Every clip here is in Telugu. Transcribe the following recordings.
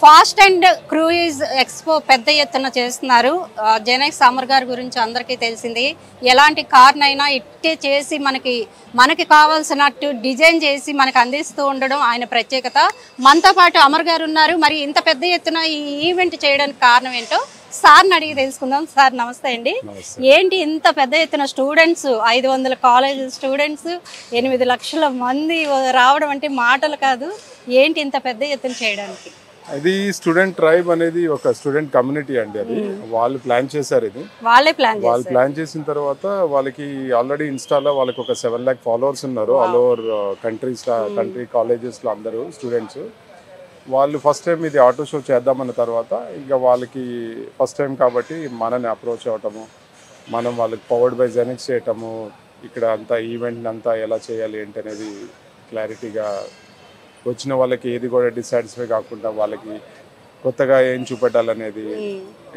ఫాస్ట్ అండ్ క్రూయిజ్ ఎక్స్పో పెద్ద ఎత్తున చేస్తున్నారు. జెనెక్స్ అమర్ గారి గురించి అందరికీ తెలిసింది. ఎలాంటి కార్నైనా ఇట్టే చేసి మనకి కావాల్సినట్టు డిజైన్ చేసి మనకు అందిస్తూ ఉండడం ఆయన ప్రత్యేకత. మనతో పాటు అమర్ గారు ఉన్నారు. మరి ఇంత పెద్ద ఎత్తున ఈ ఈవెంట్ చేయడానికి కారణం ఏంటో సార్ని అడిగి తెలుసుకుందాం. సార్ నమస్తే అండి. ఏంటి ఇంత పెద్ద ఎత్తున స్టూడెంట్స్ 500 కాలేజ్ స్టూడెంట్స్ 8 లక్షల మంది రావడం అంటే మాటలు కాదు. ఏంటి ఇంత పెద్ద ఎత్తున చేయడానికి? అది స్టూడెంట్ ట్రైబ్ అనేది ఒక స్టూడెంట్ కమ్యూనిటీ అండి. అది వాళ్ళు ప్లాన్ చేశారు. ఇది వాళ్ళు ప్లాన్ చేసిన తర్వాత వాళ్ళకి ఆల్రెడీ ఇన్స్టాలో వాళ్ళకి ఒక 7 lakh ఫాలోవర్స్ ఉన్నారు. ఆల్ ఓవర్ కంట్రీ కాలేజెస్ లో అందరూ స్టూడెంట్స్. వాళ్ళు ఫస్ట్ టైం ఇది ఆటో షో చేద్దామన్న తర్వాత ఇక వాళ్ళకి ఫస్ట్ టైం కాబట్టి మనని అప్రోచ్ అవ్వటము, మనం వాళ్ళకి పవర్డ్ బై జెనెక్స్ చేయటము, ఇక్కడ అంతా ఈవెంట్ అంతా ఎలా చేయాలి ఏంటి అనేది క్లారిటీగా వచ్చిన వాళ్ళకి ఏది కూడా డిసాటిస్ఫై కాకుండా వాళ్ళకి కొత్తగా ఏం చూపెట్టాలనేది,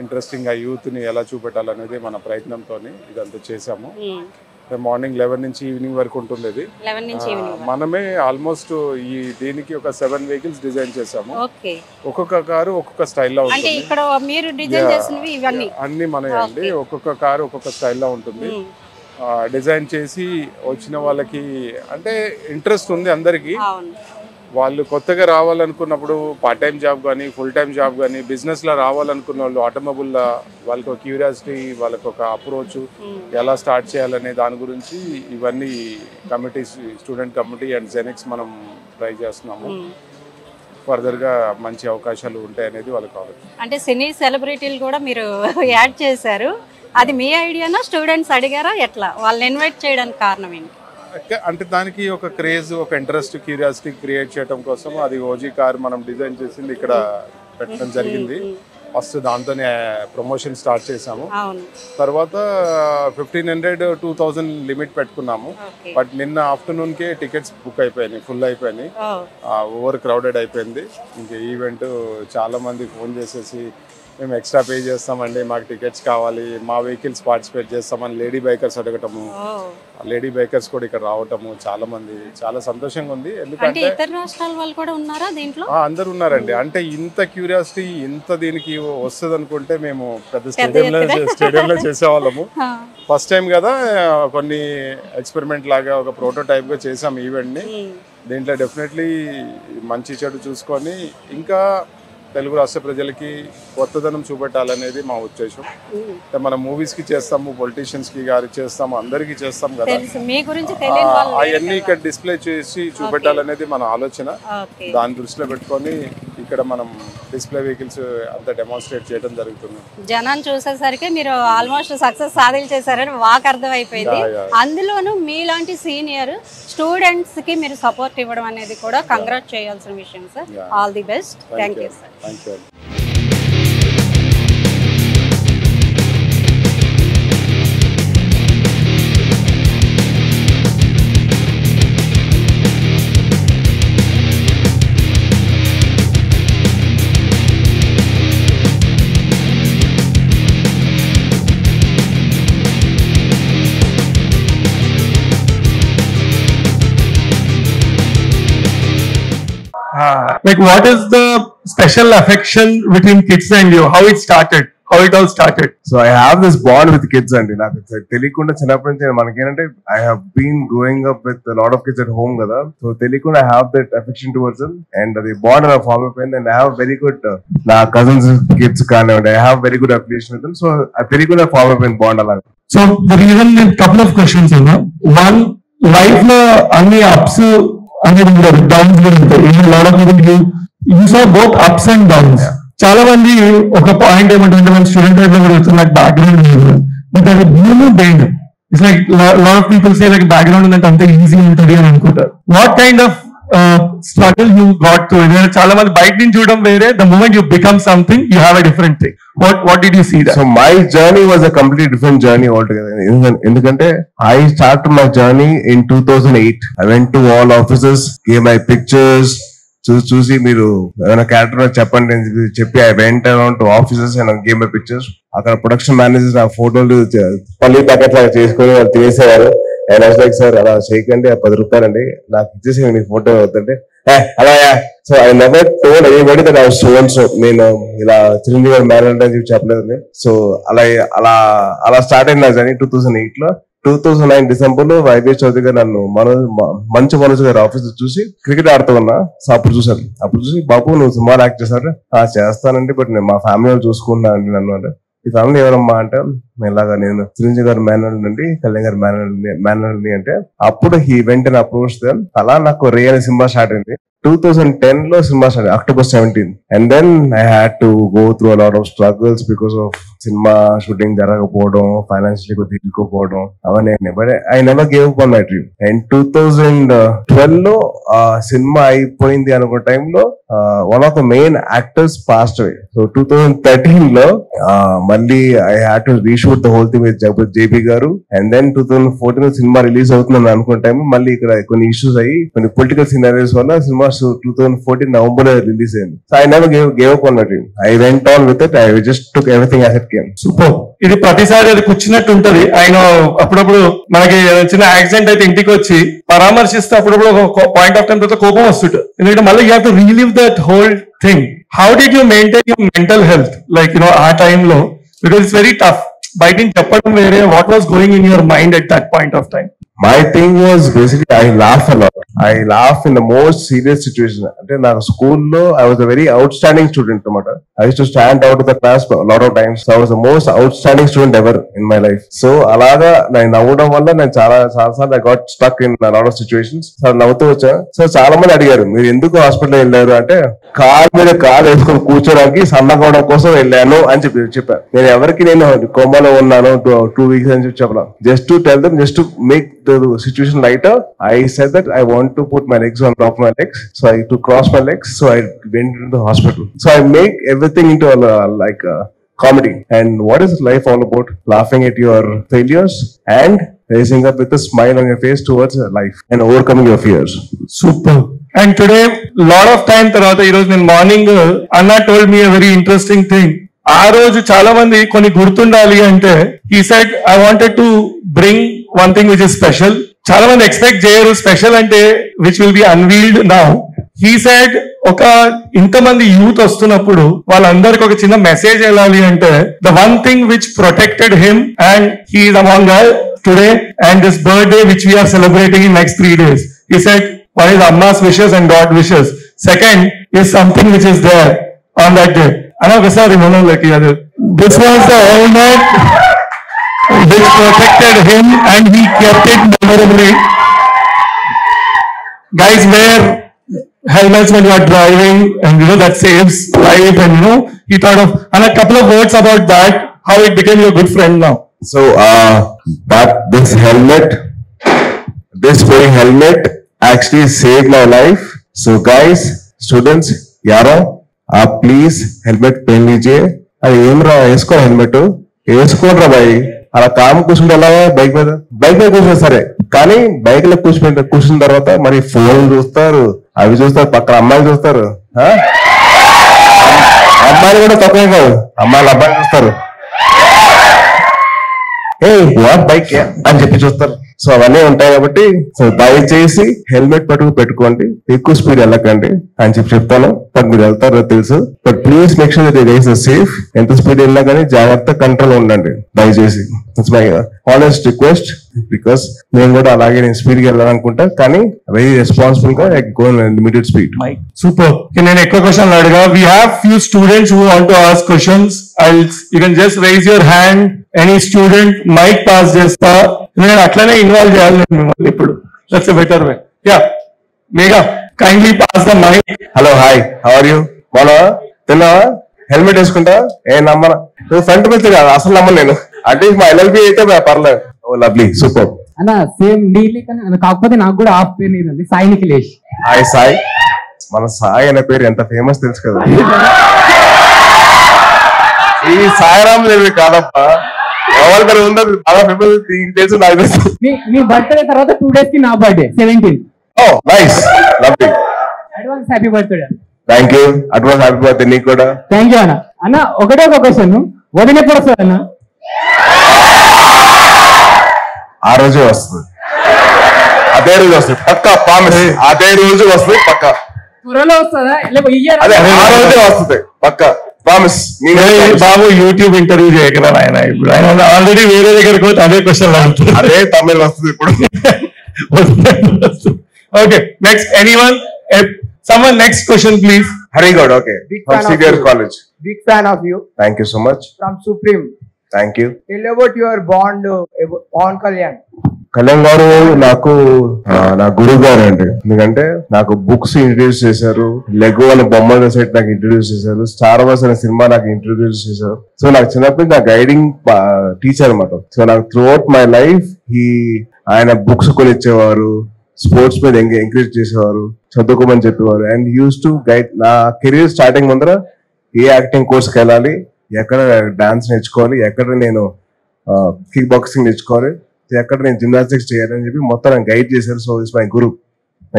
ఇంట్రెస్టింగ్గా యూత్ని ఎలా చూపెట్టాలనేది మన ప్రయత్నంతో ఇదంతా చేసాము. మార్నింగ్ 11 నుంచి ఈవినింగ్ వరకు ఉంటుంది. ఇది మనమే ఆల్మోస్ట్ ఈ దీనికి ఒక 7 vehicles డిజైన్ చేసాము. ఒక్కొక్క కారు ఒక్కొక్క స్టైల్లో ఉంటుంది. అన్ని మనమే అండి. ఒక్కొక్క కారు ఒక్కొక్క స్టైల్లో ఉంటుంది. డిజైన్ చేసి వచ్చిన వాళ్ళకి అంటే ఇంట్రెస్ట్ ఉంది అందరికి. వాళ్ళు కొత్తగా రావాలనుకున్నప్పుడు పార్ట్ టైం జాబ్ కానీ ఫుల్ టైం జాబ్ కానీ బిజినెస్లో రావాలనుకున్న వాళ్ళు ఆటోమొబైల్లో వాళ్ళకి ఒక క్యూరియాసిటీ, వాళ్ళకి ఒక అప్రోచ్ ఎలా స్టార్ట్ చేయాలనే దాని గురించి ఇవన్నీ committee, student committee and Genex మనం ట్రై చేస్తున్నాము. ఫర్దర్గా మంచి అవకాశాలు ఉంటాయి అనేది వాళ్ళకి కావాలి. అంటే సినీ సెలబ్రిటీలు కూడా మీరు యాడ్ చేశారు. అది మీ ఐడియానా, స్టూడెంట్స్ అడిగారా, ఎట్లా వాళ్ళని ఇన్వైట్ చేయడానికి కారణం ఏంటి? అంటే దానికి ఒక క్రేజ్, ఒక ఇంట్రెస్ట్, క్యూరియాసిటీ క్రియేట్ చేయడం కోసం అది ఓజీ కార్ మనం డిజైన్ చేసింది ఇక్కడ పెట్టడం జరిగింది. ఫస్ట్ దాంతోనే ప్రమోషన్ స్టార్ట్ చేసాము. తర్వాత 1500-2000 లిమిట్ పెట్టుకున్నాము. బట్ నిన్న ఆఫ్టర్నూన్కే టికెట్స్ బుక్ అయిపోయినాయి, ఫుల్ అయిపోయినాయి, ఓవర్ క్రౌడెడ్ అయిపోయింది. ఇంకా ఈవెంట్ చాలా మంది ఫోన్ చేసేసి మేము ఎక్స్ట్రా పే చేస్తామండి, మాకు టికెట్స్ కావాలి, మా వెహికల్స్ పార్టిసిపేట్ చేస్తామని లేడీ బైకర్స్ అడగటము, లేడీ బైకర్స్ కూడా ఇక్కడ రావటము చాలా మంది, చాలా సంతోషంగా ఉంది. ఎందుకంటే అందరు ఉన్నారండి. అంటే ఇంత క్యూరియాసిటీ ఇంత దీనికి వస్తుంది అనుకుంటే మేము పెద్ద స్టేడియంలో చేసేవాళ్ళము. ఫస్ట్ టైం కదా, కొన్ని ఎక్స్పెరిమెంట్ లాగా ఒక ప్రోటోటైప్ గా చేసాం ఈవెంట్ ని. దీంట్లో డెఫినెట్లీ మంచి చెడు చూసుకొని ఇంకా తెలుగు రాష్ట్ర ప్రజలకి కొత్తదనం చూపెట్టాలనేది మా ఉద్దేశం. మన మూవీస్ కి చేస్తాము, పొలిటీషియన్స్ కి గారికి చేస్తాము, అందరికి చేస్తాం కదా, అవన్నీ ఇక్కడ డిస్ప్లే చేసి చూపెట్టాలనేది మన ఆలోచన. దాని దృష్టిలో పెట్టుకొని ఇక్కడ మనం డిస్ప్లే వెహికల్స్ అంతా డెమాన్స్ట్రేట్ చేయడం జరుగుతుంది. జనాన్ని చూసేసరికి మీరు ఆల్మోస్ట్ సక్సెస్ సాధించేశారని మాకు అర్థం అయిపోయింది. అందులోనూ మీలాంటి సీనియర్ స్టూడెంట్స్ కి మీరు సపోర్ట్ ఇవ్వడం అనేది కూడా కంగ్రాట్ చేయాల్సిన విషయం sir. All the best. Thank you sir. Thank you. Like, what is the special affection between kids and you? How it started? How it all started? So I have this bond with kids and నాకు తెలియకుండా చిన్నప్పటి నుంచి మనకేంటంటే I have been growing up with a lot of kids at home కదా. So తెలియకుండా I have that affection towards them and the bond I form అయిపోయింది. And I have very good నా cousins kids కానివ్వండి, I have very good affiliation with them. So I తెలియకుండా form అయిపోయింది bond అలా. So the reason, couple of questions అన్న. One, life లో అన్ని ups అనేది ఉండదు, డౌన్స్ కూడా ఉంటాయి. Lot of people you saw both ups and downs. చాలా మంది ఒక పాయింట్ ఏమంటే మన స్టూడెంట్ లైఫ్ లో కూడా వస్తుంది నాకు బ్యాక్గ్రౌండ్ లేదు, బట్ అది భూమి బెయిన్. It's like lot of people say like background ఉందంటే అంత ఈజీ ఉంటుంది అని అనుకుంటారు. What kind of struggle you got through? చాలా మంది బయట నుంచి చూడడం వేరే, the moment you become something you have a different thing. What did you see that? So my journey was a completely different journey altogether. ఎందుకంటే I started my journey in 2008. I went to all offices, gave my pictures, చూసి మీరు ఏమైనా క్యారెక్టర్ చెప్పండి అని చెప్పి I went around to offices and I gave my pictures. అక్కడ ప్రొడక్షన్ మేనేజర్స్ ఆ ఫోటోలు పల్లి ప్యాకెట్ లాగా చేసుకుని వాళ్ళు తీసేవారు. And I was like, sir, అలా చేయకండి, 10 రూపాయలండి, నాకు ఇచ్చేసి మీకు ఫోటో అవుతుంటే అలా so I never told anybody that I was so and so. నేను ఇలా చిరంజీవి గారు మ్యారేజ్ అని చెప్పి చెప్పలేదు. సో అలా స్టార్ట్ అయిన నా జర్నీ 2008 లో. 2009 డిసెంబర్ లో వైవేష్ చౌదరి గారు నన్ను మంచి మనోజ్ గారి ఆఫీస్ చూసి క్రికెట్ ఆడుతూ ఉన్నా. సో అప్పుడు చూసాను. అప్పుడు చూసి బాబు నువ్వు సినిమాలు యాక్ట్ చేశారు. చేస్తానండి, బట్ నేను మా ఫ్యామిలీ చూసుకున్నా అండి నన్ను అంటే. ఈ ఫ్యామిలీ ఎవరమ్మా అంటే ఇలాగా నేను చిరంజీవి గారు మేనల్ని నుండి కళ్యాణ్ గారు మేనల్ని అంటే అప్పుడు హీ వెంట అప్రోచ్ దెమ్. అలా నాకు రే అనే సినిమా స్టార్ట్ అయింది. 2010 లో cinema start October 17. And then I had to go through a lot of struggles because of cinema shooting జరగకపోవడం, ఫైనాన్షియలీ కొద్దిగా ఇరుక్కుపోవడం అవన్నీ. But I never gave up on my dream. And 2012 లో సినిమా అయిపోయింది అనుకున్న టైంలో one of the main actors passed away. So 2013 లో మళ్ళీ I had to reshoot the whole thing with JP గారు. అండ్ దెన్ 2014 సినిమా రిలీజ్ అవుతుందని అనుకున్న టైం మళ్ళీ ఇక్కడ కొన్ని ఇష్యూస్ అయ్యి కొన్ని పొలిటికల్ సినారియోస్ వల్ల సినిమా 2014 నవంబర్ రిలీజ్ అయింది. So I never gave up on my dream. I went on with it. I just took everything as it came. Super. ఇది ప్రతిసారి అది కూర్చున్నట్టు ఉంటది. ఆయన అప్పుడప్పుడు మనకి చిన్న యాక్సిడెంట్ అయితే ఇంటికి వచ్చి పరామర్శిస్తే అప్పుడప్పుడు ఒక పాయింట్ ఆఫ్ టైం తర్వాత కోపం వస్తుంటుంది. ఎందుకంటే మళ్ళీ you have to relive that whole thing. How did you maintain your mental health like ఆ టైంలో? Because it's very tough. బయట చెప్పడం వేరే, what was going in your mind at that point of time? My thing was basically I laugh a lot. I laugh in the most serious situation. అంటే నాకు స్కూల్లో I was a very outstanding student అన్నమాట. I used to stand out of the class a lot of times. So I was the most outstanding student ever in my life. So అలాగా నేను నవ్వడం వల్ల నేను చాలా సార్లు I got stuck in a lot of situations. So నవ్వుతూ వచ్చా. సో చాలా మంది అడిగారు మీరు ఎందుకు హాస్పిటల్ వెళ్ళారు అంటే కాలు మీద కాలు వేసుకొని కూర్చోడానికి సన్నగవడం కోసం వెళ్ళాను అని చెప్పాను. నేను ఎవరికి నేను కోమాలో ఉన్నాను 2 weeks అని చెప్పలా. Just to tell them, just to make the situation lighter, I said that I want to put my legs on top of my legs, so I to cross my legs, so I went into the hospital. So I make everything into like a comedy. And what is life all about? Laughing at your failures and raising up with a smile on your face towards life and overcoming your fears. Super. And today lot of time tarvata ee roju nen morning Anna told me a very interesting thing. ఆ రోజు చాలా మంది కొన్ని గుర్తుండాలి అంటే he said I wanted to bring one thing which is special. చాలా మంది ఎక్స్పెక్ట్ చేయరు స్పెషల్ అంటే which will be unveiled now. He said ఒక ఇంతమంది యూత్ వస్తున్నప్పుడు వాళ్ళందరికి ఒక చిన్న మెసేజ్ వెళ్ళాలి అంటే the one thing which protected him and he is among us today and this birthday which we are celebrating in next 3 days. He said one is Amma's wishes and God wishes. Second is something which is there on that day. I know Visar like this was the helmet which protected him and he kept it memorably. Guys, wear helmets when you are driving and that saves life. And he thought of and a couple of words about that, how it became your good friend now. So that this very helmet actually saved my life. So guys, students, yaro please helmet పెయిన్ లీజియే. అది ఏమరా వేసుకో, హెల్మెట్ వేసుకోనరా బాయ్. అలా కామ్ కూర్చుంటే ఎలా? బైక్ మీద కూర్చుంటే సరే, కానీ బైక్ లో కూర్చున్న తర్వాత మరి ఫోన్ చూస్తారు, అవి చూస్తారు, పక్కన అమ్మాయిలు చూస్తారు. అమ్మాయిలు కూడా తక్కువే కాదు, అమ్మాయిలు అబ్బాయిలు చూస్తారు. వాట్ బైక్ అని చెప్పి చూస్తారు. సో అవన్నీ ఉంటాయి కాబట్టి సో దయచేసి హెల్మెట్ పెట్టుకోండి, ఎక్కువ స్పీడ్ వెళ్ళకండి అని చెప్తాను. బట్ మీరు వెళ్తారో తెలుసు, but please make sure that it is safe. ఎంత స్పీడ్ వెళ్ళినా కానీ జాగ్రత్త కంట్రోల్ ఉండండి దయచేసి. It's my honest request. Because నేను కూడా అలాగే నేను స్పీడ్ గా వెళ్ళాలనుకుంటా, కానీ వెరీ రెస్పాన్సిబుల్ గా గో లిమిటెడ్ స్పీడ్. సూపర్. నేను ఎక్కువ క్వశ్చన్ అడగా. We have few students who want to ask questions. You can just raise your hand. Any student mic pass చేస్తా. నేను అట్లనే ఇన్వాల్వ్ చేయాలి మిమ్మల్ని ఇప్పుడు. That's a better way. Yeah Megha, kindly pass the mic. Hello, hi, how are you? బాగా తిన్నావా? హెల్మెట్ వేసుకుంటా? నమ్మన ఫ్రంట్ మీద కాదు, అసలు నమ్మను నేను. అంటే మా ఎల్ఎల్బి అయితే పర్లేదు. లవ్లీ, సూపర్ అన్న. సేమ్ నీళ్ళే కానీ కాకపోతే నాకు కూడా ఆఫ్ పేరు నీదండి, సాయి నిఖిలేష్. హాయ్ సాయి. మన సాయి అనే పేరు ఎంత ఫేమస్ తెలుసు కదా. ఈ సాయిరామ్ దేవి కాదప్పా, ఎవరి ఉన్నది బాగా ఫేమస్ తెలుసు నాకు తెలుసు. మీ బర్త్డే తర్వాత 2 days కి నా birthday 17. Oh nice, lovely. Advance happy birthday. Thank you. Advance happy birthday నీకు కూడా. థ్యాంక్ యూ అన్న. అన్న ఒకటే ఒక క్వశ్చన్, వదిన ఎప్పుడు వస్తుంది అన్న? ఆ రోజే వస్తుంది, అదే రోజు వస్తుంది పక్కా, ప్రామిస్. అదే రోజు వస్తుంది పక్కా. త్వరలో వస్తుందా అదే ఆ రోజే వస్తుంది పక్క ప్రామిస్. బాబు యూట్యూబ్ ఇంటర్వ్యూ చేయగలరా ఆయన? ఇప్పుడు ఆయన ఆల్రెడీ వేరే దగ్గరికి పోతే అదే క్వశ్చన్ అడుగుతుంది. అదే తమిళ్ వస్తుంది ఇప్పుడు. Okay, next anyone someone next question please. Hari Goud. Okay, from CBR college. Big fan of you. Thank you so much. From Supreme. Thank you. Tell about your bond, Pawan Kalyan. Kalyan గారు నాకు నా గురువు గారు అండి. ఎందుకంటే నాకు బుక్స్ ఇంట్రడ్యూస్ చేశారు, లెగో అనే బొమ్మల సెట్ నాకు ఇంట్రడ్యూస్ చేశారు, స్టార్ వార్స్ అనే సినిమా నాకు ఇంట్రడ్యూస్ చేశారు. సో నాకు చిన్నప్పుడు నా గైడింగ్ టీచర్ అనమాట. సో నాకు త్రూ అవుట్ మై లైఫ్ ఆయన బుక్స్ కొనిచ్చేవారు, స్పోర్ట్స్ మీద ఎంకరేజ్ చేసేవారు, చదువుకోమని చెప్పేవారు. And use to guide. నా కెరీర్ స్టార్టింగ్ ముందర ఏ యాక్టింగ్ కోర్స్కి వెళ్ళాలి, ఎక్కడ డాన్స్ నేర్చుకోవాలి, ఎక్కడ నేను కిక్ బాక్సింగ్ నేర్చుకోవాలి, ఎక్కడ నేను జిమ్నాస్టిక్స్ చేయాలని చెప్పి మొత్తం నాకు గైడ్ చేశారు. సో ఇస్ మై గురు.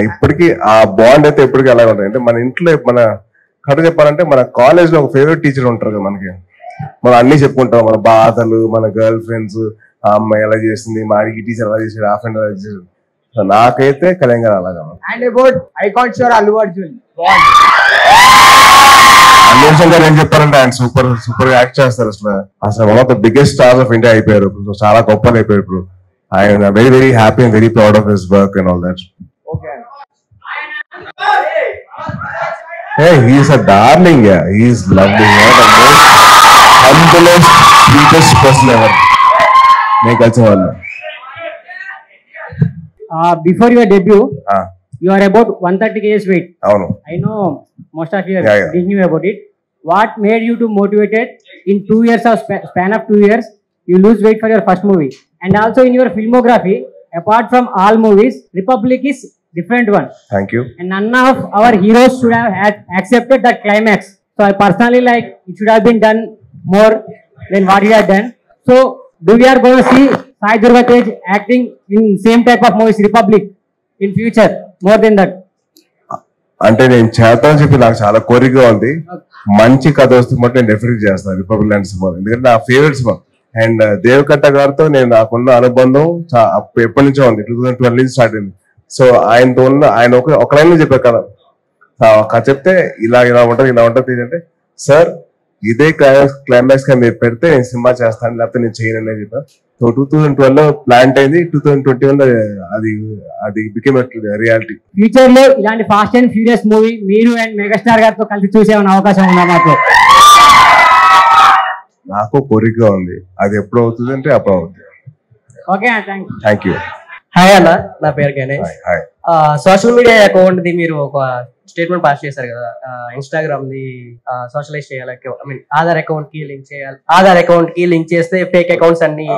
ఇప్పటికీ ఆ బాండ్ అయితే ఎప్పటికీ అలాగే ఉంటుంది. అంటే మన ఇంట్లో మన కథ చెప్పాలంటే మన కాలేజ్ లో ఒక ఫేవరెట్ టీచర్ ఉంటారు కదా మనకి. మనం అన్ని చెప్పుకుంటాం, మన బాధలు, మన గర్ల్ ఫ్రెండ్స్, ఆ అమ్మాయి ఎలా చేసింది, మా ఈ టీచర్ ఎలా చేసాడు, ఆ ఫ్రెండ్ ఎలా చేసాడు. సో నాకైతే కళ్యాణ్ గారు అలాగా. And about icon star Allu Arjun. Allu Arjun గారు ఏం చెప్పారంటే ఆయన సూపర్ సూపర్ యాక్ట్ చేస్తారు. అసలు one of the biggest stars of India అయిపోయారు. చాలా గొప్పలు అయిపోయారు ఇప్పుడు. ఆయన very very happy and very proud of his work and all that. Okay. Hey, he is a darling. Yeah, he is lovely. One of the most humblest, sweetest person ever. నేను కలిసిన వాళ్ళు. Before your debut, Ah, you are about 130 kg weight. అవును. I know most of you Yeah. didn't know about it. What made you to motivated in 2 years of span of 2 years, you lose weight for your first movie? And also in your filmography, apart from all movies, Republic is different one. Thank you. And none of our heroes should have accepted that climax. So I personally like it should have been done more than what you have done. So do we are going to see Sai Durga Tej acting in same type of movies, Republic, in future more than that? అంటే నేను చేస్తానని చెప్పి నాకు చాలా కోరికగా ఉంది. మంచి కథ వస్తే మటు నేను డెఫినెట్ చేస్తాను రిపబ్లిక్ లాంటి సినిమా. ఎందుకంటే నా ఫేవరెట్ సినిమా. అండ్ దేవకట్ట గారితో నేను నాకున్న అనుబంధం ఎప్పటి నుంచో ఉంది. 2012 నుంచి స్టార్ట్ అయింది. సో ఆయనతో ఉన్న ఆయన ఒక లైన్ లో చెప్పారు కదా, కథ చెప్తే ఇలా ఇలా ఉంటుంది ఇలా ఉంటుంది అంటే, సార్ ఇదే క్లైమాక్స్ గా మీరు పెడితే నేను సినిమా చేస్తాను, లేకపోతే నేను చేయను అని చెప్పాను. సో 2012 లో ప్లాంట్ అయింది. 2021 అది బికేమ్ రియాలిటీ. ఫ్యూచర్ లో ఇలాంటి ఫాస్ట్ అండ్ ఫ్యూరియస్ మూవీ మీరు అండ్ మెగాస్టార్ గారితో కలిసి చూసేమన్న అవకాశం ఉందా మాకు? నాకు కోరికగా ఉంది. అది ఎప్పుడు అవుతుంది అంటే అప్పుడు అవుతుంది. Okay, thank you. హాయ్ అన్న, నా పేరు Ganesh. Hi. Social media account the మీరు ఒక స్టేట్మెంట్ పాస్ చేశారు కదా, ఇన్స్టాగ్రామ్ ది సోషలైజ్ చేయాలి, ఐ మీన్ ఆధార్ అకౌంట్ కి లింక్ చేయాలి. ఆధార్ అకౌంట్ కి లింక్ చేస్తే ఫేక్ అకౌంట్స్ అన్ని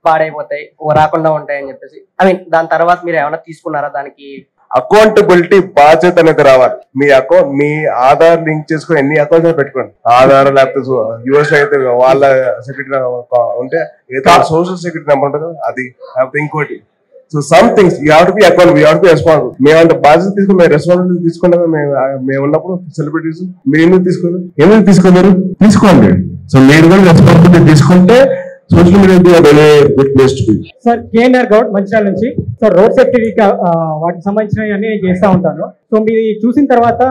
పాడైపోతాయి, రాకుండా ఉంటాయని చెప్పేసి. ఐ మీన్ దాని తర్వాత మీరు ఏమైనా తీసుకున్నారా దానికి? అకౌంటబిలిటీ బాధ్యత అనేది రావాలి. మీ ఆధార్ లింక్ చేసుకుని ఎన్ని అకౌంట్స్ పెట్టుకోండి. ఆధార్ లేకపోతే యూఎస్ అయితే వాళ్ళ సెక్యూరిటీ ఉంటే సోషల్ సెక్యూరిటీ నెంబర్ ఉంటుంది కదా, అది లేకపోతే ఇంకోటి. So some things you have to be accountable, you have to be responsible. మేమంత బాధ్యత తీసుకుని మేము రెస్పాన్సిబిలిటీ తీసుకున్నాం. మేము ఉన్నప్పుడు సెలబ్రిటీస్ మీరు ఎందుకు తీసుకోలేదు? ఎందుకు తీసుకోలేరు? తీసుకోండి. సో మీరు కూడా రెస్పాన్సిబిలిటీ తీసుకుంటే social media very good place to be. Sir, KNR Goud, Mancherial నుంచి. సో రోడ్ సేఫ్టీ వీక్ వాటికి సంబంధించినవి అన్ని నేను చేస్తూ ఉంటాను. సో మీరు చూసిన తర్వాత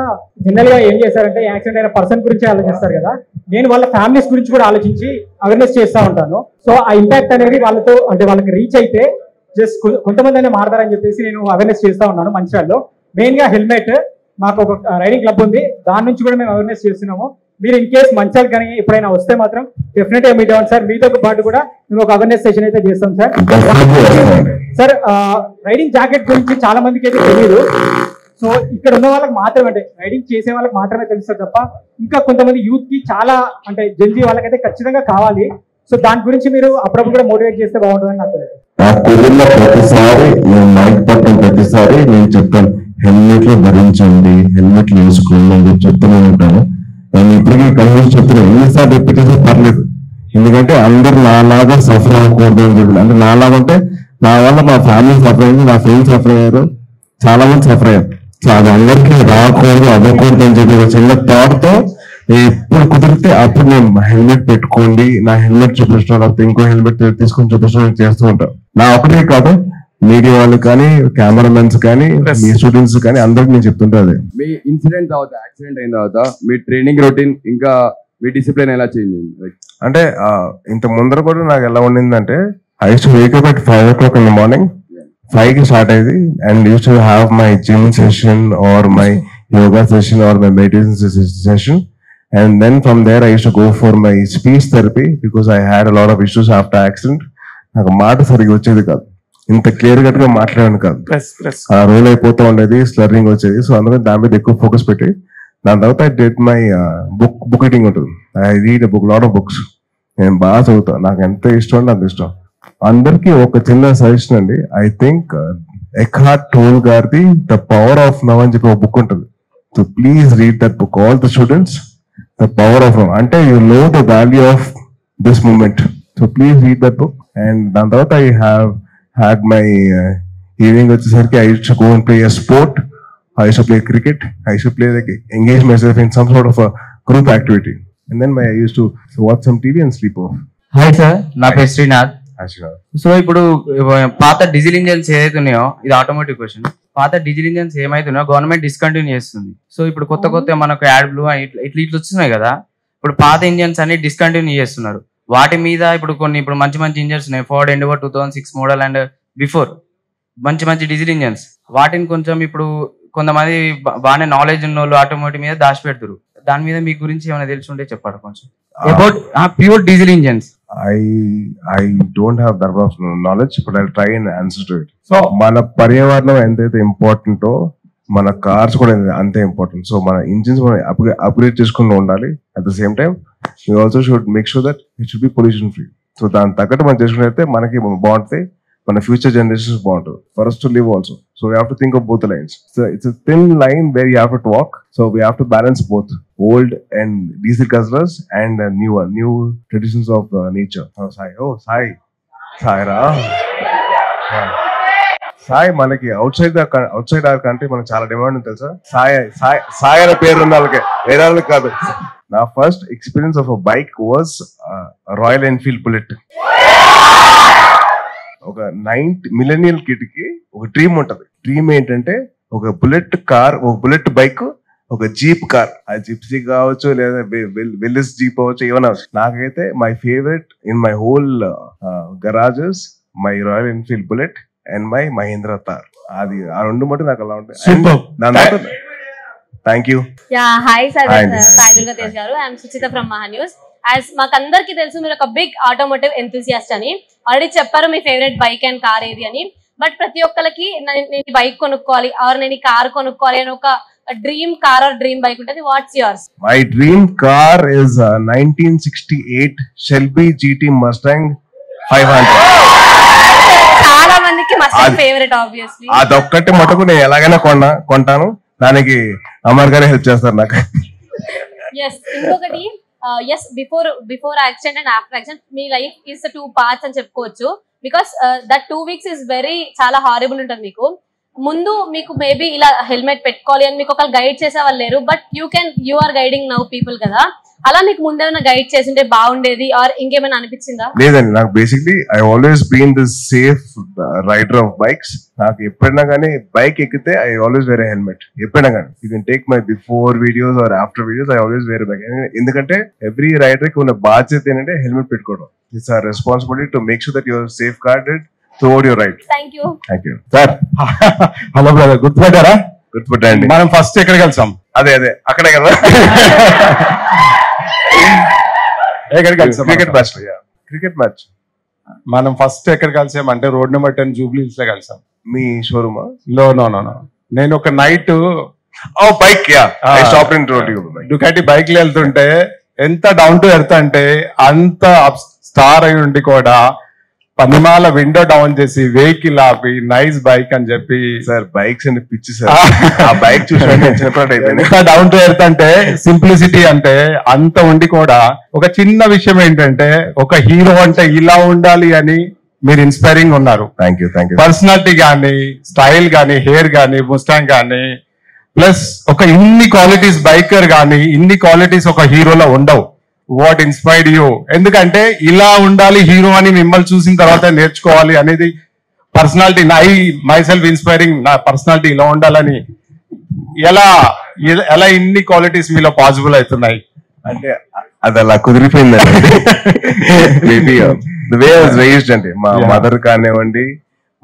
జనరల్ గా ఏం చేస్తారంటే యాక్సిడెంట్ అయిన పర్సన్ గురించి ఆలోచిస్తారు కదా, నేను వాళ్ళ ఫ్యామిలీస్ గురించి కూడా ఆలోచించి అవేర్నెస్ చేస్తూ ఉంటాను. సో ఆ ఇంపాక్ట్ అనేది వాళ్ళతో అంటే వాళ్ళకి రీచ్ అయితే జస్ట్ కొంతమంది అయినా మారతారని చెప్పేసి నేను అవేర్నెస్ చేస్తూ ఉన్నాను. మంచిర్యాలలో మెయిన్ గా హెల్మెట్, మాకు ఒక రైడింగ్ క్లబ్ ఉంది, దాని నుంచి కూడా మేము అవేర్నెస్ చేస్తున్నాము. మీరు ఇన్ కేస్ మంచిర్యాల కానీ ఎప్పుడైనా వస్తే మాత్రం డెఫినెట్ గా మీట్ అవ్వండి సార్. మీతో పాటు కూడా మేము ఒక అవేర్నెస్ సెషన్ అయితే చేస్తాం సార్. సార్, రైడింగ్ జాకెట్ గురించి చాలా మందికి అయితే తెలియదు. సో ఇక్కడ ఉన్న వాళ్ళకి మాత్రమే అంటే రైడింగ్ చేసే వాళ్ళకి మాత్రమే తెలుస్తుంది తప్ప ఇంకా కొంతమంది యూత్ కి చాలా అంటే జల్దీ వాళ్ళకైతే ఖచ్చితంగా కావాలి. సో దాని గురించి మీరు అప్పుడప్పుడు కూడా మోటివేట్ చేస్తే బాగుంటుందని నాకు తెలియదు. కుదిరిన ప్రతిసారి నేను మైక్ పట్టిన ప్రతిసారి నేను చెప్తాను, హెల్మెట్లు ధరించండి, హెల్మెట్లు వేసుకోండి అని చెప్తూనే ఉంటాను. నేను ఇప్పటికీ కన్విన్స్ చెప్తున్నాను, ఎన్నిసార్లు రిపీట్ చేస్తే పర్లేదు. ఎందుకంటే అందరు నాలాగా సఫర్ అవ్వకూడదు అని చెప్పి, అంటే నాలాగా అంటే నా వల్ల మా ఫ్యామిలీ సఫర్ అయింది, నా ఫ్రెండ్స్ సఫర్ అయ్యారు, చాలా మంది సఫర్ అయ్యారు. సో అది అందరికీ రాకూడదు అవ్వకూడదు అని చెప్పి ఒక చిన్న థాట్ తో ఎప్పుడు కుదిరితే అప్పుడు నేను హెల్మెట్ పెట్టుకోండి, నా హెల్మెట్ చూపించడం లేకపోతే ఇంకో హెల్మెట్ తీసుకొని చూపించడం చేస్తూ ఉంటాను. నా ఒకటే కాదు, మీడియా వాళ్ళు కానీ, కెమెరామెన్స్ కానీ, మీ స్టూడెంట్స్ కానీ అందరికి నేను చెప్తుంటా అదే. మీ ఇన్సిడెంట్ తర్వాత, యాక్సిడెంట్ అయిన తర్వాత మీ ట్రైనింగ్ రొటీన్ ఇంకా మీ డిసిప్లిన్ ఎలా చేంజ్ అయింది? అంటే ఇంత ముందర కూడా నాకు ఎలా ఉండిందంటే, I use to wake up at 5 o'clock in the morning. 5 కి స్టార్ట్ అయ్యేది and use to have my gym session are my yoga session are my meditation session. And then from there I used to go for my speech therapy because I had a lot of issues after accident. నాకు మాట సరిగ్గా వచ్చేది కాదు, ఇంత క్లియర్ కట్ గా మాట్లాడాను కాదు, ఆ రోల్ అయిపోతూ ఉండేది, స్లర్రింగ్ వచ్చేది. సో అందుకని దాని మీద ఎక్కువ ఫోకస్ పెట్టి దాని తర్వాత I did my book reading ఉంటుంది. I read lot of books. నేను బాగా చదువుతాను, నాకు ఎంత ఇష్టం అంటే అంత ఇష్టం. అందరికీ ఒక చిన్న సజెషన్ అండి. ఐ థింక్ ఎక్హార్ట్ టోల్ గారిది ద పవర్ ఆఫ్ నవ్ అని చెప్పి ఒక బుక్ ఉంటుంది. So please read that book, all the students. The power of love. అంటే you know the value of this moment. So please read that book. And దాని తర్వాత I have had my evening వచ్చేసరికి I used to go and play a sport. I used to play cricket. I used to play like engage myself in some sort of a group activity. And then I used to watch some TV and sleep off. Hi sir, నా పేరు శ్రీనాథ్. Ashwin. సో ఇప్పుడు పాత డీజిల్ ఇంజన్స్ ఏదైతే ఉన్నాయో, ఇది ఆటోమేటిక్ క్వశ్చన్. పాత డీజిల్ ఇంజన్స్ ఏమైతున్నాయో గవర్నమెంట్ డిస్కంటిన్యూ చేస్తుంది. సో ఇప్పుడు కొత్త మనకు యాడ్ బ్లూ ఇట్లా వస్తున్నాయి కదా. ఇప్పుడు పాత ఇంజన్స్ అన్ని డిస్కంటిన్యూ చేస్తున్నారు. వాటి మీద ఇప్పుడు ఇప్పుడు మంచి ఇంజన్స్ ఉన్నాయి. Ford endeavour 2006 model and before మంచి డీజిల్ ఇంజన్స్. వాటిని కొంచెం ఇప్పుడు కొంతమంది బాగానే నాలెడ్జ్ ఉన్న వాళ్ళు ఆటోమేటిక్ మీద దాచి పెడతారు. దాని మీద మీ గురించి ఏమైనా తెలిసి ఉంటే చెప్పాడు కొంచెం about pure diesel engines. I don't have that much knowledge, but I'll try and answer to it. So, మన పర్యావరణం ఎంతైతే ఇంపార్టెంటో మన కార్స్ కూడా అంతే ఇంపార్టెంట్. సో మన ఇంజిన్స్ మనం అప్గ్రేడ్ చేసుకుంటూ ఉండాలి. At the same time we also should make sure that it should be pollution free. So దాని తగ్గట్టు మనం చేసుకున్నైతే మనకి బాగుంటుంది, మన ఫ్యూచర్ జనరేషన్స్ బాగుంటుంది. For us to live also, so we have to think of both the lines. So it's a thin line where you have to walk. So we have to balance both old and diesel guzzlers and new traditions of nature. Sai మనకి అవుట్ సైడ్ అవర్ కంట్రీ మనకి చాలా డిమాండ్ ఉంది తెలుసా. సాయి అనే పేరు ఉన్న వాళ్ళకి, వేరే వాళ్ళకి కాదు. నా first experience of a bike was royal Enfield bullet. ఒక 9th మిలేనియల్ కిడ్ కి ఒక డ్రీమ్ ఉంటది. డ్రీమ్ ఏంటంటే ఒక బుల్లెట్ కార్, ఒక బుల్లెట్ బైక్, ఒక జీప్ కార్. ఆ జిప్సీ కావచ్చు లేదా వెల్లిస్ జీప్ అవచ్చు, ఏమైనా అవచ్చు. నాకైతే my favourite in my whole garages my Royal Enfield Bullet and my Mahindra Thar. అది ఆ రెండు మటు నాకు అలా ఉంటాయి. Thank you. Hi Sai Durga Tej garu. I'm Suchitha from Maha news. As మాకందరికి తెలుసు మీరు ఒక బిగ్ ఆటోమోటివ్ ఎంతూసియాస్ట్ అని. ఆల్రెడీ చెప్పారు మీ ఫేవరెట్ బైక్ అండ్ కార్ ఏది అని. బట్ ప్రతి ఒక్కరికి నేను బైక్ కొనుక్కోవాలి ఆర్ నేను ఈ కార్ కొనుక్కోవాలి అని ఒక dream car or dream bike ఉంటుంది. What's yours? My dream car is 1968 Shelby GT Mustang 500. చాలా మందికి మస్టాంగ్ ఫేవరెట్ ఆబ్వియస్లీ. అదొక్కటి మటుకు నేను ఎలాగైనా కొంటాను. దానికి అమర్ గారే హెల్ప్ చేస్తారు నాకు. ఇంకొకటి before accident and after accident me life is 2 parts అని చెప్పుకోవచ్చు. బికాస్ దట్ 2 weeks ఇస్ చాలా హారబుల్ ఉంటుంది. ముందు మీకు మేబీ ఇలా హెల్మెట్ పెట్టుకోవాలి అని మీకు ఒకళ్ళు గైడ్ చేసే వాళ్ళు లేరు. But you are guiding now people కదా. అలా మీకు ముందేమైనా గైడ్ చేసింటే బాగుండేది ఆర్ ఇంకేమైనా అనిపించిందా? లేదండి, నాకు basically I always been this safe rider of bikes. నాకు ఎప్పుడైనా కానీ బైక్ ఎక్కితే ఐ ఆల్వేస్ వేర్ హెల్మెట్. ఎప్పుడైనా కానీ you can take my before videos or after videos, I always wear bike. ఎందుకంటే ఎవ్రీ రైడర్ కి ఉన్న బాధ్యత ఏంటంటే హెల్మెట్ పెట్టుకోవడం. It's our responsibility to make sure that your safe guarded throughout your ride. Thank you. Sir hello brother, గుర్తుపెట్టారా? గుర్తుపెట్టండి. మనం ఫస్ట్ ఎక్కడ కలిసాం? అదే అక్కడే కదా. Cricket match. మనం ఫస్ట్ ఎక్కడ కలిసాం అంటే రోడ్ నెంబర్ 10 జూబ్లీ హిల్స్ లో కలిసాం. మీ షోరూమా? నో నేను ఒక నైట్ బైక్ డుకాటి బైక్ లో వెళ్తుంటే ఎంత డౌన్ టు ఎర్త్ అంటే అంత స్టార్ అయి ఉండి కూడా పనిమాల విండో డౌన్ చేసి వెహికల్ ఆపి నైస్ బైక్ అని చెప్పి. సార్ బైక్స్ అని పిచ్చి సార్. ఆ బైక్ చూసి డౌన్ టు ఎర్త్ అంటే సింప్లిసిటీ అంటే అంత ఉండి కూడా ఒక చిన్న విషయం ఏంటంటే ఒక హీరో అంటే ఇలా ఉండాలి అని మీరు ఇన్స్పైరింగ్ ఉన్నారు. Thank you. పర్సనాలిటీ గానీ, స్టైల్ గానీ, హెయిర్ గానీ, ముస్టాంగ్ గానీ, ప్లస్ ఒక ఇన్ని క్వాలిటీస్ బైకర్ గానీ ఇన్ని క్వాలిటీస్ ఒక హీరోలో ఉండవు. What inspired you? ఎందుకంటే ఇలా ఉండాలి హీరో అని మిమ్మల్ని చూసిన తర్వాత నేర్చుకోవాలి అనేది పర్సనాలిటీ మై సెల్ఫ్ ఇన్స్పైరింగ్, నా పర్సనాలిటీ ఇలా ఉండాలని ఎలా ఇన్ని క్వాలిటీస్ మీలో పాసిబుల్ అవుతున్నాయి? అంటే అది అలా కుదిరిపోయిందండి. Maybe the way was raised అండి. మా మదర్ కానివ్వండి,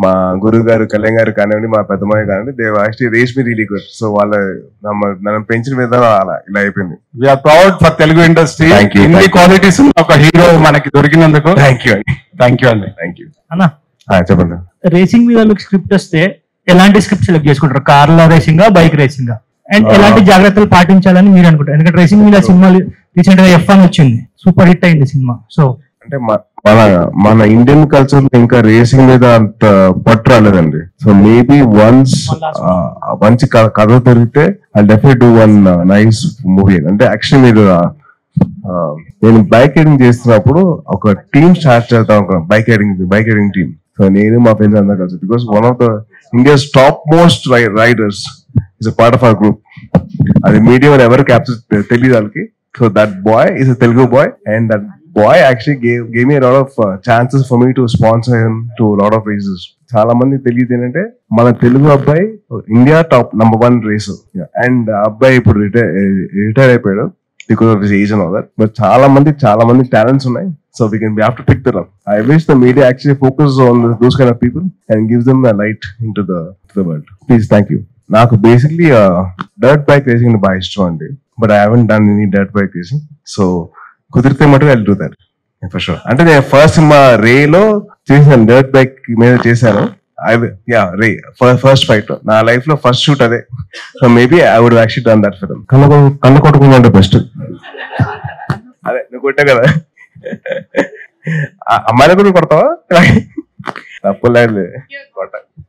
మా గురువు గారు కళ్యాణ్ గారు కానివ్వండి, మా పెద్దమ్మాయి కానివ్వండి, they actually raise me really good. So నన్ను పెంచిన విధానం అలా ఇలా అయిపోయింది. We are proud for Telugu industry. ఇన్ని క్వాలిటీస్ ఒక హీరో మనకి దొరికినందుకు థ్యాంక్ యూ అండి. థ్యాంక్ యూ అండి. థ్యాంక్ యూ అన్న. చెప్పండి. రేసింగ్ మీద మీకు స్క్రిప్ట్ వస్తే ఎలాంటి స్క్రిప్ట్ సెలెక్ట్ చేసుకుంటారు? కార్ల రేసింగ్, బైక్ రేసింగ్, అండ్ ఎలాంటి జాగ్రత్తలు పాటించాలని మీరు అనుకుంటారు? ఎందుకంటే రేసింగ్ మీద సినిమా రీసెంట్ గా F1 వచ్చింది, సూపర్ హిట్ అయింది సినిమా. సో అంటే మన ఇండియన్ కల్చర్ లో ఇంకా రేసింగ్ మీద అంత పట్టు రాలేదండి. సో మేబీ వన్స్ మంచి కథ దొరికితే I definite do one nice movie. అంటే యాక్చువల్లీ మీరు నేను బైక్ రైడింగ్ చేస్తున్నప్పుడు ఒక టీమ్ స్టార్ట్ చేద్దాం అనుకున్నాను, బైక్ రైడింగ్ టీమ్. సో నేను మా ఫ్రెండ్స్ అందరూ కలిసి, because one of the India's top most riders is a part of our group. అది మీడియా ఎవరు క్యాప్చర్ తెలియదు వాళ్ళకి. So that boy is a Telugu boy, and that boy actually gave me a lot of chances for me to sponsor him to a lot of races. చాలా మంది తెలియదు ఏంటంటే మన తెలుగు అబ్బాయి ఇండియా టాప్ #1 రేసర్, అండ్ అబ్బాయి ఇప్పుడు రిటైర్ అయిపోయాడు because of his age and all that. But చాలా మంది టాలెంట్స్ ఉన్నాయి. So we have to pick them up. I wish the media actually focus on those kind of people and gives them a light into the world. Please, thank you. నాకు బేసిక్లీ డర్ట్ బైక్ రేసింగ్ బాగా ఇష్టం అండి, but I haven't done any dirt bike racing. So కుదిరితే మటుకు I will do that for sure. అంటే నేను ఫస్ట్ సినిమా రేలో చేశాను, డర్ట్ బైక్ మీద చేశాను. రే ఫస్ట్ ఫైట్ నా లైఫ్ లో ఫస్ట్ షూట్ అదే. So maybe I would actually done that film. కళ్ళు కొట్టుకుంటే బెస్ట్. అదే నువ్వు కొట్టావు కదా, అమ్మాయిని కూడా కొడతావా? తప్పులేదు.